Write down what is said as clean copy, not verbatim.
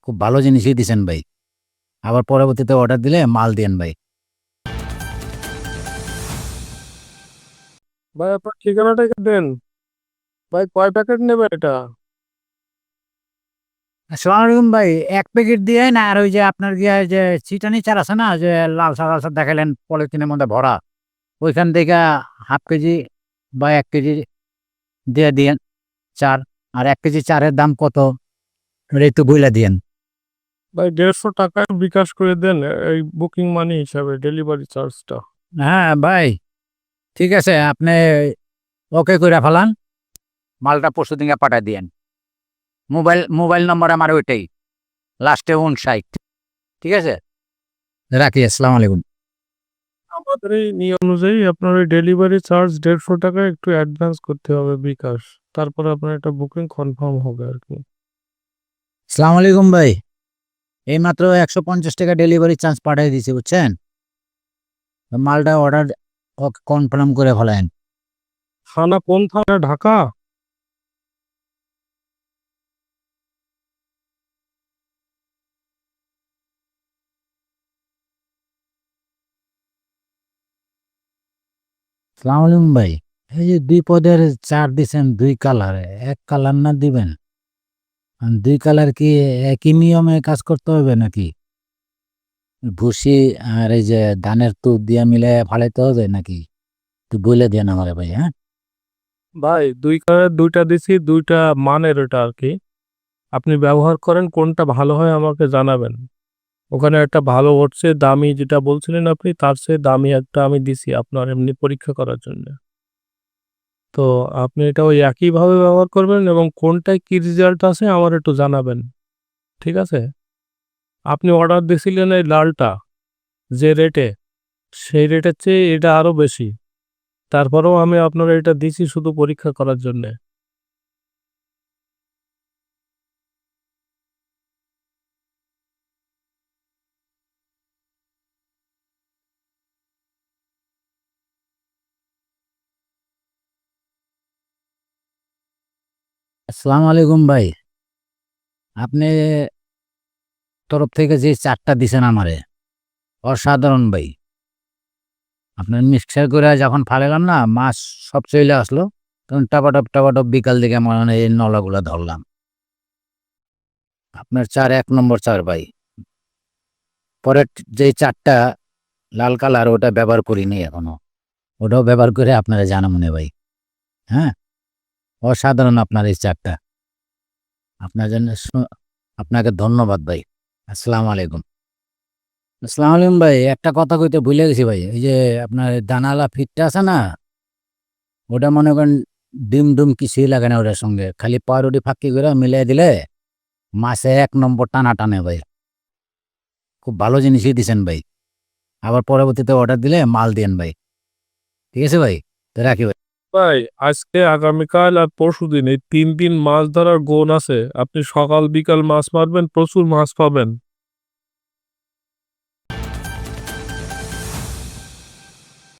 খুব ভালো জিনিসই দিছেন ভাই। আবার পরবর্তীতে অর্ডার দিলে মাল দিয়েন ভাই। ভাই আপনার ঠিকানাটা একটু দেন। ভাই কয় প্যাকেট নেবেন এটা? আসসালামু আলাইকুম ভাই। ১ প্যাকেট দিয়েন, আর ওই যে আপনার গিয়া যে চিটানি চার আছে না, যে লাল লাল দেখাইলেন পলিথিনের মধ্যে ভরা, ওইখান থেকে হাফ কেজি বা ১ কেজি দিয়ে দিয়েন চার। আর ১ কেজি চারের দাম কত এটা একটু বইলা দিয়েন। ভাই ১৫০ টাকা বিকাশ করে দেন, এই বুকিং মানি হিসাবে ডেলিভারি চার্জটা। হ্যাঁ ভাই, ঠিক আছে, আপনি ওকে কইরা ফেলান, মালটা পরশু দিনকে পাঠাই দিয়েন। মোবাইল নম্বর আমার ওইটাই, লাস্টে ৫৯। ঠিক আছে, রাখি। আসসালামু আলাইকুম। আমাদের এই নিয়ম অনুযায়ী আপনার ওই ডেলিভারি চার্জ ১৫০ টাকা একটু অ্যাডভান্স করতে হবে বিকাশ, তারপরে আপনার একটা বুকিং কনফার্ম হবে আর কি। আসসালামু আলাইকুম ভাই। এইমাত্র ১৫০ টাকা ডেলিভারি চার্জ পাঠিয়ে দিয়েছি, বুঝছেন? মালটা অর্ডার কনফার্ম করে ফেলেন। থানা কোন থানা, ঢাকা? আসসালামু আলাইকুম ভাই। এই যে ২ পদের চার দিছেন ২ কালারে, এক কালার না দিবেন? ২ কালার কি একই নিয়মে কাজ করতে হবে নাকি? ভুসি আর এই যে ধানের তুষ দিয়া মিলাইয়া ফালাইতে হবে নাকি? একটু বইলে দেন আমারে ভাই, হ্যাঁ? ভাই ২ কালার ২টা দিছি, ২টা মানের ওটা আর কি। আপনি ব্যবহার করেন, কোনটা ভালো হয় আমাকে জানাবেন। ওখানে একটা ভালো হচ্ছে দামি, যেটা বলছিলেন আপনি তার চেয়ে দামি একটা আমি দিছি আপনার এমনি পরীক্ষা করার জন্য। তো আপনি এটা ওই একইভাবে ব্যবহার করবেন এবং কোনটায় কি রেজাল্ট আছে আমার একটু জানাবেন। ঠিক আছে? আপনি অর্ডার দিছিলেন এই লালটা যে রেটে, সেই রেটের চেয়ে এটা আরো বেশি। তারপরেও আমি আপনার এটা দিছি শুধু পরীক্ষা করার জন্যে। আসসালামু আলাইকুম ভাই। আপনি তরফ থেকে যে চারটা দিছেন আমারে, অসাধারণ ভাই। আপনার মিক্সার করে যখন ফালালাম না, মাছ সব চইলে আসলো। তখন টপাটপ বিকাল দিকে মনে হয় এই নলাগুলা ধরলাম। আপনার চার ১ নম্বর চার ভাই। পরের যে চারটা লাল কালার, ওটা ব্যবহার করিনি এখনো। ওটাও ব্যবহার করে আপনারা জানাবো নে ভাই। হ্যাঁ? অসাধারণ আপনার এই চারটা। আপনার জন্য আপনাকে ধন্যবাদ ভাই। আসসালামু আলাইকুম। আসসালামু আলাইকুম ভাই। একটা কথা কইতে ভুলে গেছি ভাই। এই যে আপনার দানাওয়ালা ফিটটা আছে না? ওটা মনে করেন ডিম-ডুম কিছুই লাগে না ওটার সঙ্গে। খালি পাউরুটি ফাঁকি করে মিলাই দিলে মাছে ১ নম্বর টানা টানে ভাই। খুব ভালো জিনিসই দিছেন ভাই। আবার পরবর্তীতে অর্ডার দিলে মাল দিয়েন ভাই। ঠিক আছে ভাই? তো রাখি ভাই। ভাই আজকে, আগামীকাল আর পরশুদিন এই ৩ দিন মাছ ধরার গোন আছে। আপনি সকাল বিকাল মাছ মারবেন, প্রচুর মাছ পাবেন।